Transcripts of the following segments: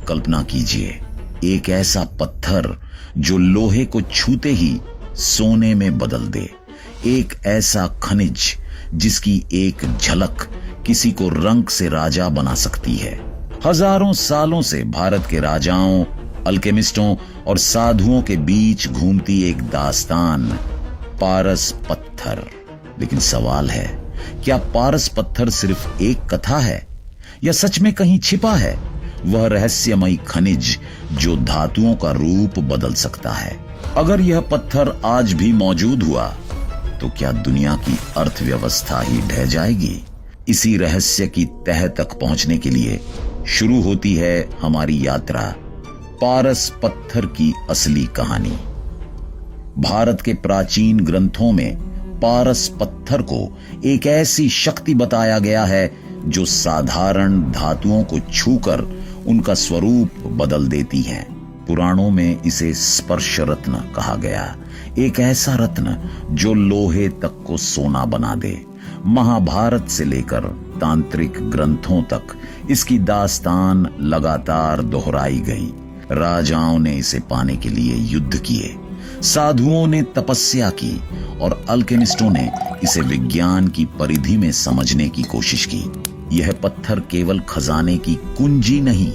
कल्पना कीजिए, एक ऐसा पत्थर जो लोहे को छूते ही सोने में बदल दे, एक ऐसा खनिज जिसकी एक झलक किसी को रंग से राजा बना सकती है। हजारों सालों से भारत के राजाओं, अल्केमिस्टों और साधुओं के बीच घूमती एक दास्तान, पारस पत्थर। लेकिन सवाल है, क्या पारस पत्थर सिर्फ एक कथा है या सच में कहीं छिपा है वह रहस्यमयी खनिज जो धातुओं का रूप बदल सकता है? अगर यह पत्थर आज भी मौजूद हुआ तो क्या दुनिया की अर्थव्यवस्था ही ढह जाएगी? इसी रहस्य की तह तक पहुंचने के लिए शुरू होती है हमारी यात्रा, पारस पत्थर की असली कहानी। भारत के प्राचीन ग्रंथों में पारस पत्थर को एक ऐसी शक्ति बताया गया है जो साधारण धातुओं को छूकर उनका स्वरूप बदल देती है। पुराणों में इसे स्पर्श रत्न कहा गया, एक ऐसा रत्न जो लोहे तक को सोना बना दे। महाभारत से लेकर तांत्रिक ग्रंथों तक इसकी दास्तान लगातार दोहराई गई। राजाओं ने इसे पाने के लिए युद्ध किए, साधुओं ने तपस्या की और अल्केमिस्टों ने इसे विज्ञान की परिधि में समझने की कोशिश की। यह पत्थर केवल खजाने की कुंजी नहीं,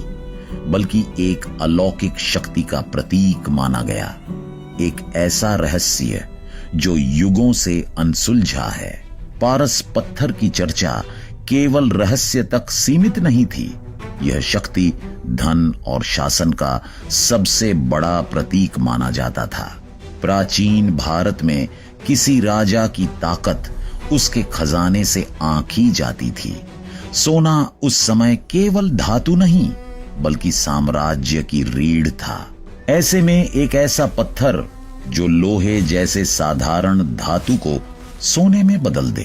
बल्कि एक अलौकिक शक्ति का प्रतीक माना गया, एक ऐसा रहस्य जो युगों से अनसुलझा है। पारस पत्थर की चर्चा केवल रहस्य तक सीमित नहीं थी, यह शक्ति धन और शासन का सबसे बड़ा प्रतीक माना जाता था। प्राचीन भारत में किसी राजा की ताकत उसके खजाने से आंकी जाती थी। सोना उस समय केवल धातु नहीं, बल्कि साम्राज्य की रीढ़ था। ऐसे में एक ऐसा पत्थर जो लोहे जैसे साधारण धातु को सोने में बदल दे,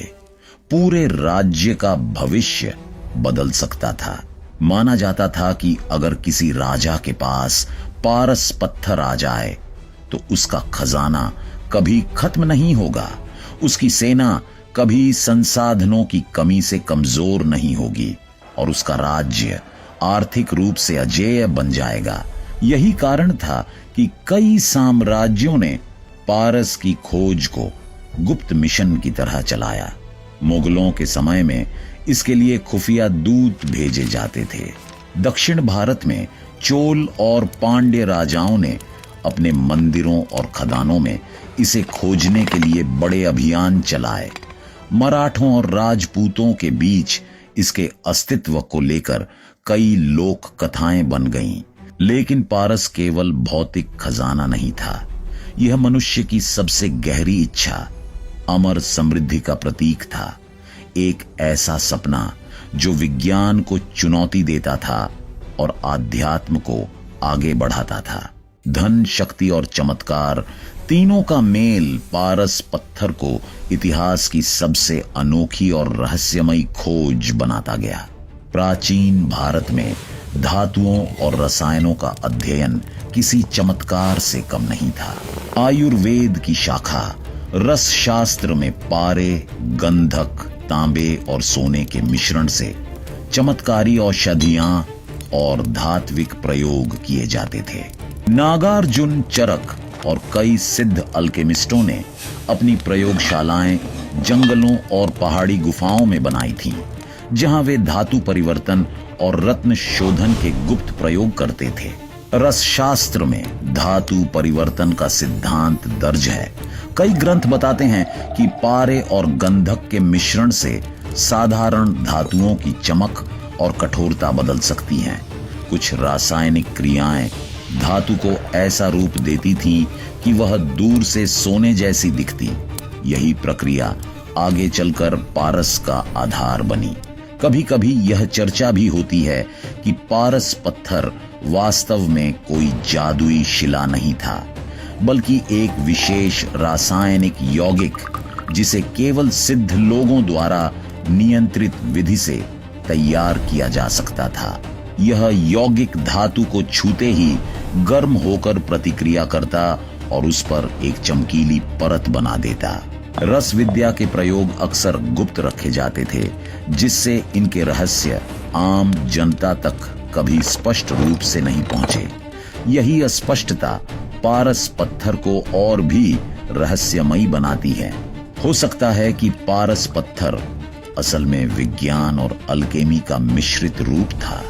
पूरे राज्य का भविष्य बदल सकता था। माना जाता था कि अगर किसी राजा के पास पारस पत्थर आ जाए तो उसका खजाना कभी खत्म नहीं होगा, उसकी सेना कभी संसाधनों की कमी से कमजोर नहीं होगी और उसका राज्य आर्थिक रूप से अजेय बन जाएगा। यही कारण था कि कई साम्राज्यों ने पारस की खोज को गुप्त मिशन की तरह चलाया। मुगलों के समय में इसके लिए खुफिया दूत भेजे जाते थे। दक्षिण भारत में चोल और पांड्य राजाओं ने अपने मंदिरों और खदानों में इसे खोजने के लिए बड़े अभियान चलाए। मराठों और राजपूतों के बीच इसके अस्तित्व को लेकर कई लोक कथाएं बन गईं। लेकिन पारस केवल भौतिक खजाना नहीं था, यह मनुष्य की सबसे गहरी इच्छा, अमर समृद्धि का प्रतीक था। एक ऐसा सपना जो विज्ञान को चुनौती देता था और आध्यात्म को आगे बढ़ाता था। धन, शक्ति और चमत्कार तीनों का मेल पारस पत्थर को इतिहास की सबसे अनोखी और रहस्यमयी खोज बनाता गया। प्राचीन भारत में धातुओं और रसायनों का अध्ययन किसी चमत्कार से कम नहीं था। आयुर्वेद की शाखा रस शास्त्र में पारे, गंधक, तांबे और सोने के मिश्रण से चमत्कारी औषधियां और धात्विक प्रयोग किए जाते थे। नागार्जुन, चरक और कई सिद्ध अल्केमिस्टों ने अपनी प्रयोगशालाएं जंगलों और पहाड़ी गुफाओं में बनाई थीं, जहां वे धातु परिवर्तन और रत्न शोधन के गुप्त प्रयोग करते थे। रस शास्त्र में धातु परिवर्तन का सिद्धांत दर्ज है। कई ग्रंथ बताते हैं कि पारे और गंधक के मिश्रण से साधारण धातुओं की चमक और कठोरता बदल सकती हैं। कुछ रासायनिक क्रियाएं धातु को ऐसा रूप देती थीं कि वह दूर से सोने जैसी दिखती। यही प्रक्रिया आगे चलकर पारस का आधार बनी। कभी कभी यह चर्चा भी होती है कि पारस पत्थर वास्तव में कोई जादुई शिला नहीं था, बल्कि एक विशेष रासायनिक यौगिक जिसे केवल सिद्ध लोगों द्वारा नियंत्रित विधि से तैयार किया जा सकता था। यह यौगिक धातु को छूते ही गर्म होकर प्रतिक्रिया करता और उस पर एक चमकीली परत बना देता। रस विद्या के प्रयोग अक्सर गुप्त रखे जाते थे, जिससे इनके रहस्य आम जनता तक कभी स्पष्ट रूप से नहीं पहुंचे। यही अस्पष्टता पारस पत्थर को और भी रहस्यमयी बनाती है। हो सकता है कि पारस पत्थर असल में विज्ञान और अल्केमी का मिश्रित रूप था,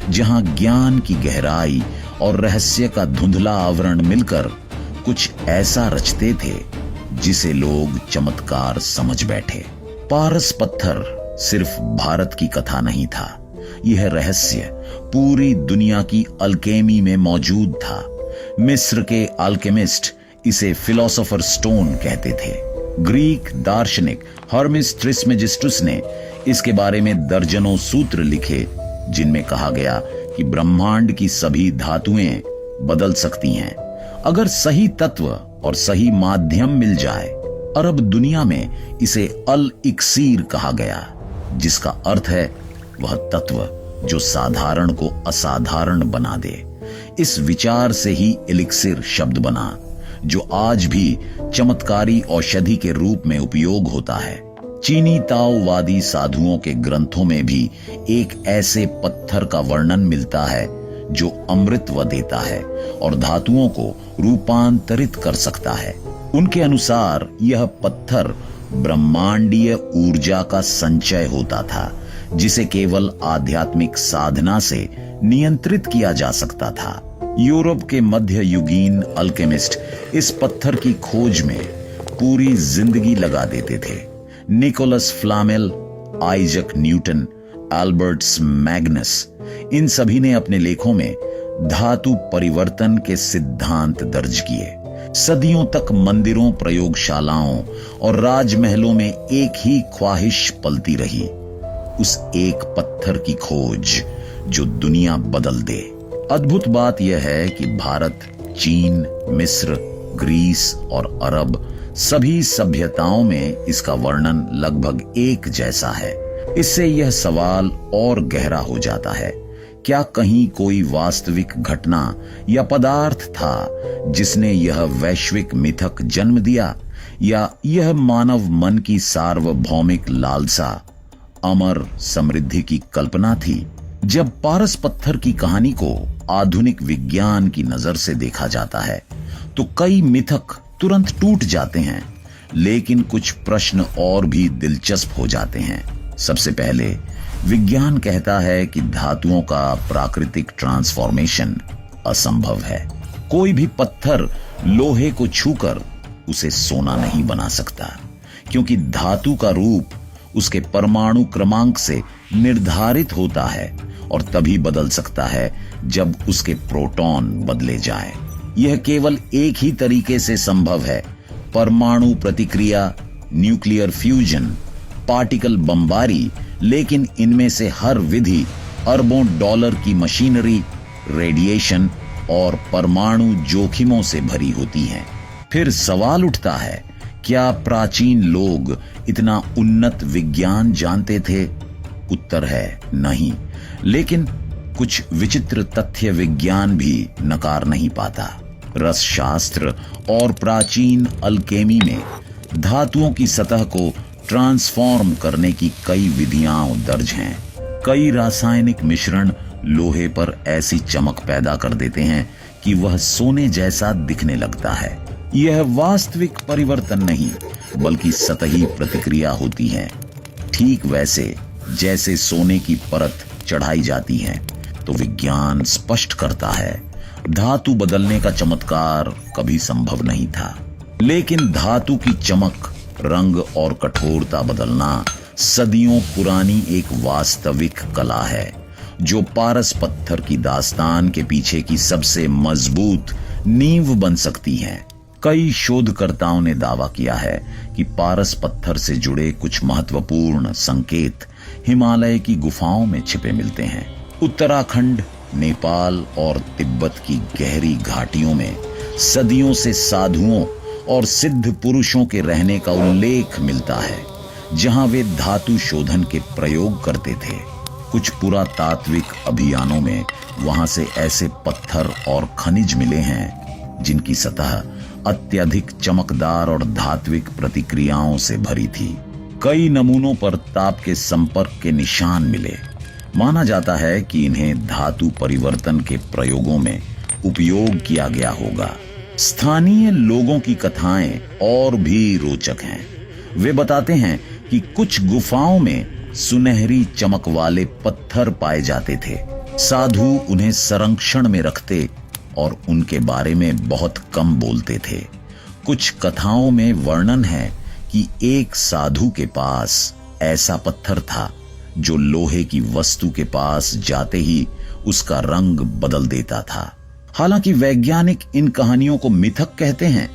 जहां ज्ञान की गहराई और रहस्य का धुंधला आवरण मिलकर कुछ ऐसा रचते थे जिसे लोग चमत्कार समझ बैठे। पारस पत्थर सिर्फ भारत की कथा नहीं था, यह रहस्य पूरी दुनिया की अल्केमी में मौजूद था। मिस्र के अल्केमिस्ट इसे फिलोसोफर स्टोन कहते थे। ग्रीक दार्शनिक हर्मिस ट्रिस्मेजिस्टुस ने इसके बारे में दर्जनों सूत्र लिखे, जिनमें कहा गया कि ब्रह्मांड की सभी धातुएं बदल सकती हैं अगर सही तत्व और सही माध्यम मिल जाए। अरब दुनिया में इसे अल इक्सीर कहा गया, जिसका अर्थ है वह तत्व जो साधारण को असाधारण बना दे। इस विचार से ही एलिक्सिर शब्द बना, जो आज भी चमत्कारी औषधि के रूप में उपयोग होता है। चीनी ताओवादी साधुओं के ग्रंथों में भी एक ऐसे पत्थर का वर्णन मिलता है जो अमृतत्व देता है और धातुओं को रूपांतरित कर सकता है। उनके अनुसार यह पत्थर ब्रह्मांडीय ऊर्जा का संचय होता था, जिसे केवल आध्यात्मिक साधना से नियंत्रित किया जा सकता था। यूरोप के मध्य युगीन अल्केमिस्ट इस पत्थर की खोज में पूरी जिंदगी लगा देते थे। Nicolas Flamel, Isaac Newton, Albertus Magnus, इन सभी ने अपने लेखों में धातु परिवर्तन के सिद्धांत दर्ज किए। सदियों तक मंदिरों, प्रयोगशालाओं और राजमहलों में एक ही ख्वाहिश पलती रही, उस एक पत्थर की खोज जो दुनिया बदल दे। अद्भुत बात यह है कि भारत, चीन, मिस्र, ग्रीस और अरब सभी सभ्यताओं में इसका वर्णन लगभग एक जैसा है। इससे यह सवाल और गहरा हो जाता है, क्या कहीं कोई वास्तविक घटना या पदार्थ था जिसने यह वैश्विक मिथक जन्म दिया, या यह मानव मन की सार्वभौमिक लालसा, अमर समृद्धि की कल्पना थी? जब पारस पत्थर की कहानी को आधुनिक विज्ञान की नजर से देखा जाता है तो कई मिथक तुरंत टूट जाते हैं, लेकिन कुछ प्रश्न और भी दिलचस्प हो जाते हैं। सबसे पहले, विज्ञान कहता है कि धातुओं का प्राकृतिक ट्रांसफॉर्मेशन असंभव है। कोई भी पत्थर लोहे को छूकर उसे सोना नहीं बना सकता, क्योंकि धातु का रूप उसके परमाणु क्रमांक से निर्धारित होता है और तभी बदल सकता है जब उसके प्रोटॉन बदले जाएं। यह केवल एक ही तरीके से संभव है, परमाणु प्रतिक्रिया, न्यूक्लियर फ्यूजन, पार्टिकल बमबारी, लेकिन इनमें से हर विधि अरबों डॉलर की मशीनरी, रेडिएशन और परमाणु जोखिमों से भरी होती है। फिर सवाल उठता है, क्या प्राचीन लोग इतना उन्नत विज्ञान जानते थे? उत्तर है नहीं, लेकिन कुछ विचित्र तथ्य विज्ञान भी नकार नहीं पाता। रसशास्त्र और प्राचीन अल्केमी में धातुओं की सतह को ट्रांसफॉर्म करने की कई विधियां दर्ज हैं। कई रासायनिक मिश्रण लोहे पर ऐसी चमक पैदा कर देते हैं कि वह सोने जैसा दिखने लगता है। यह वास्तविक परिवर्तन नहीं, बल्कि सतही प्रतिक्रिया होती है। ठीक वैसे जैसे सोने की परत चढ़ाई जाती है, तो विज्ञान स्पष्ट करता है धातु बदलने का चमत्कार कभी संभव नहीं था। लेकिन धातु की चमक, रंग और कठोरता बदलना सदियों पुरानी एक वास्तविक कला है, जो पारस पत्थर की दास्तान के पीछे की सबसे मजबूत नींव बन सकती है। कई शोधकर्ताओं ने दावा किया है कि पारस पत्थर से जुड़े कुछ महत्वपूर्ण संकेत हिमालय की गुफाओं में छिपे मिलते हैं। उत्तराखंड, नेपाल और तिब्बत की गहरी घाटियों में सदियों से साधुओं और सिद्ध पुरुषों के रहने का उल्लेख मिलता है, जहां वे धातु शोधन के प्रयोग करते थे। कुछ पुरातात्विक अभियानों में वहां से ऐसे पत्थर और खनिज मिले हैं जिनकी सतह अत्यधिक चमकदार और धात्विक प्रतिक्रियाओं से भरी थी। कई नमूनों पर ताप के संपर्क के निशान मिले माना जाता है कि इन्हें धातु परिवर्तन के प्रयोगों में उपयोग किया गया होगा। स्थानीय लोगों की कथाएं और भी रोचक हैं। वे बताते हैं कि कुछ गुफाओं में सुनहरी चमक वाले पत्थर पाए जाते थे। साधु उन्हें संरक्षण में रखते और उनके बारे में बहुत कम बोलते थे। कुछ कथाओं में वर्णन है कि एक साधु के पास ऐसा पत्थर था जो लोहे की वस्तु के पास जाते ही उसका रंग बदल देता था। हालांकि वैज्ञानिक इन कहानियों को मिथक कहते हैं,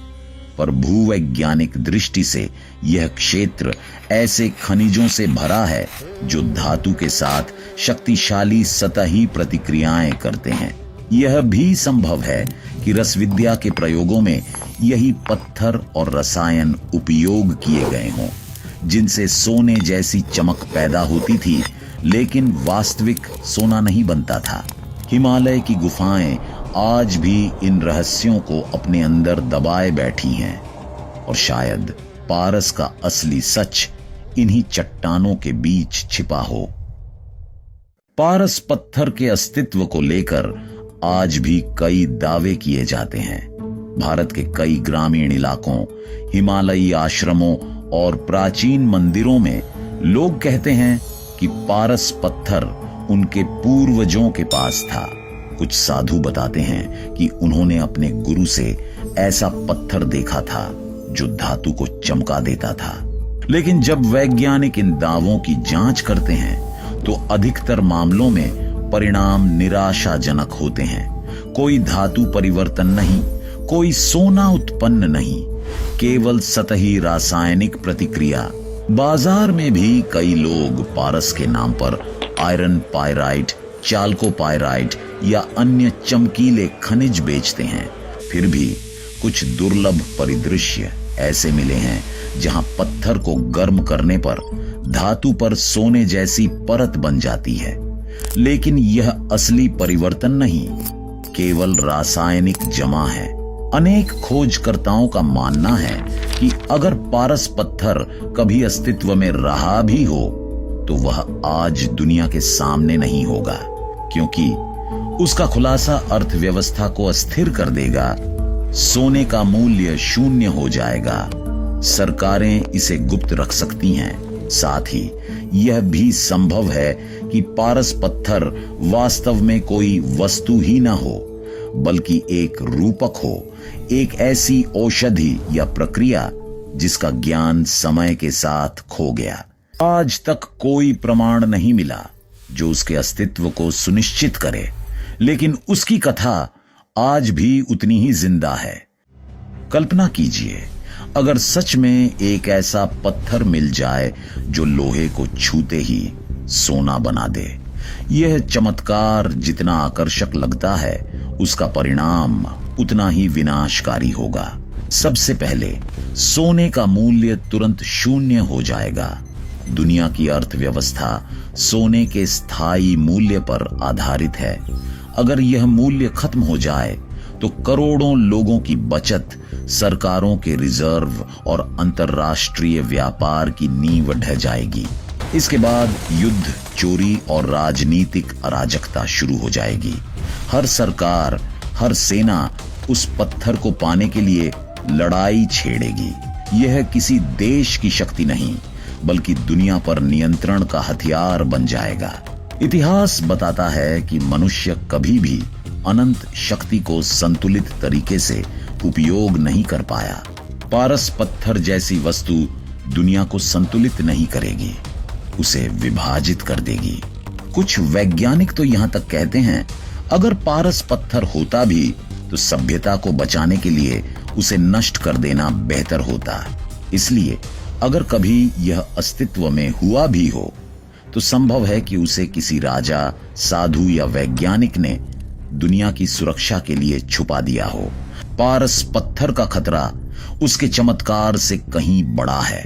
पर भूवैज्ञानिक दृष्टि से यह क्षेत्र ऐसे खनिजों से भरा है जो धातु के साथ शक्तिशाली सतही प्रतिक्रियाएं करते हैं। यह भी संभव है कि रसविद्या के प्रयोगों में यही पत्थर और रसायन उपयोग किए गए हों, जिनसे सोने जैसी चमक पैदा होती थी, लेकिन वास्तविक सोना नहीं बनता था। हिमालय की गुफाएं आज भी इन रहस्यों को अपने अंदर दबाए बैठी हैं और शायद पारस का असली सच इन्हीं चट्टानों के बीच छिपा हो। पारस पत्थर के अस्तित्व को लेकर आज भी कई दावे किए जाते हैं। भारत के कई ग्रामीण इलाकों, हिमालयी आश्रमों और प्राचीन मंदिरों में लोग कहते हैं कि पारस पत्थर उनके पूर्वजों के पास था। कुछ साधु बताते हैं कि उन्होंने अपने गुरु से ऐसा पत्थर देखा था जो धातु को चमका देता था। लेकिन जब वैज्ञानिक इन दावों की जांच करते हैं तो अधिकतर मामलों में परिणाम निराशाजनक होते हैं। कोई धातु परिवर्तन नहीं, कोई सोना उत्पन्न नहीं, केवल सतही रासायनिक प्रतिक्रिया। बाजार में भी कई लोग पारस के नाम पर आयरन पायराइट, चाल्कोपायराइट या अन्य चमकीले खनिज बेचते हैं। फिर भी कुछ दुर्लभ परिदृश्य ऐसे मिले हैं जहां पत्थर को गर्म करने पर धातु पर सोने जैसी परत बन जाती है। लेकिन यह असली परिवर्तन नहीं, केवल रासायनिक जमा है। अनेक खोजकर्ताओं का मानना है कि अगर पारस पत्थर कभी अस्तित्व में रहा भी हो तो वह आज दुनिया के सामने नहीं होगा, क्योंकि उसका खुलासा अर्थव्यवस्था को अस्थिर कर देगा। सोने का मूल्य शून्य हो जाएगा। सरकारें इसे गुप्त रख सकती हैं। साथ ही यह भी संभव है कि पारस पत्थर वास्तव में कोई वस्तु ही न हो, बल्कि एक रूपक हो, एक ऐसी औषधि या प्रक्रिया जिसका ज्ञान समय के साथ खो गया। आज तक कोई प्रमाण नहीं मिला जो उसके अस्तित्व को सुनिश्चित करे, लेकिन उसकी कथा आज भी उतनी ही जिंदा है। कल्पना कीजिए, अगर सच में एक ऐसा पत्थर मिल जाए जो लोहे को छूते ही सोना बना दे। यह चमत्कार जितना आकर्षक लगता है, उसका परिणाम उतना ही विनाशकारी होगा। सबसे पहले सोने का मूल्य तुरंत शून्य हो जाएगा। दुनिया की अर्थव्यवस्था सोने के स्थायी मूल्य पर आधारित है। अगर यह मूल्य खत्म हो जाए तो करोड़ों लोगों की बचत, सरकारों के रिजर्व और अंतर्राष्ट्रीय व्यापार की नींव ढह जाएगी। इसके बाद युद्ध, चोरी और राजनीतिक अराजकता शुरू हो जाएगी। हर सरकार, हर सेना उस पत्थर को पाने के लिए लड़ाई छेड़ेगी। यह किसी देश की शक्ति नहीं, बल्कि दुनिया पर नियंत्रण का हथियार बन जाएगा। इतिहास बताता है कि मनुष्य कभी भी अनंत शक्ति को संतुलित तरीके से उपयोग नहीं कर पाया। पारस पत्थर जैसी वस्तु दुनिया को संतुलित नहीं करेगी, उसे विभाजित कर देगी। कुछ वैज्ञानिक तो यहां तक कहते हैं, अगर पारस पत्थर होता भी तो सभ्यता को बचाने के लिए उसे नष्ट कर देना बेहतर होता। इसलिए अगर कभी यह अस्तित्व में हुआ भी हो तो संभव है कि उसे किसी राजा, साधु या वैज्ञानिक ने दुनिया की सुरक्षा के लिए छुपा दिया हो। पारस पत्थर का खतरा उसके चमत्कार से कहीं बड़ा है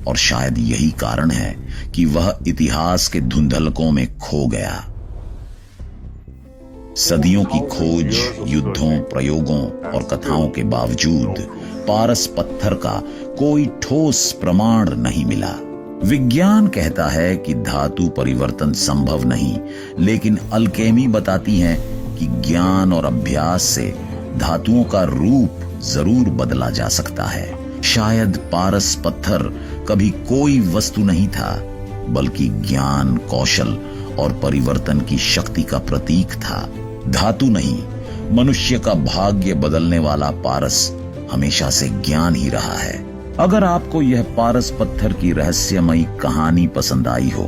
और शायद यही कारण है कि वह इतिहास के धुंधलकों में खो गया। सदियों की खोज, युद्धों, प्रयोगों और कथाओं के बावजूद पारस पत्थर का कोई ठोस प्रमाण नहीं मिला। विज्ञान कहता है कि धातु परिवर्तन संभव नहीं, लेकिन अल्केमी बताती है कि ज्ञान और अभ्यास से धातुओं का रूप जरूर बदला जा सकता है। शायद पारस पत्थर कभी कोई वस्तु नहीं था, बल्कि ज्ञान, कौशल और परिवर्तन की शक्ति का प्रतीक था। धातु नहीं, मनुष्य का भाग्य बदलने वाला पारस हमेशा से ज्ञान ही रहा है। अगर आपको यह पारस पत्थर की रहस्यमयी कहानी पसंद आई हो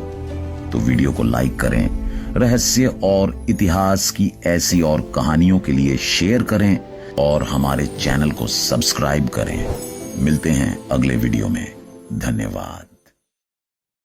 तो वीडियो को लाइक करें, रहस्य और इतिहास की ऐसी और कहानियों के लिए शेयर करें और हमारे चैनल को सब्सक्राइब करें। मिलते हैं अगले वीडियो में। धन्यवाद।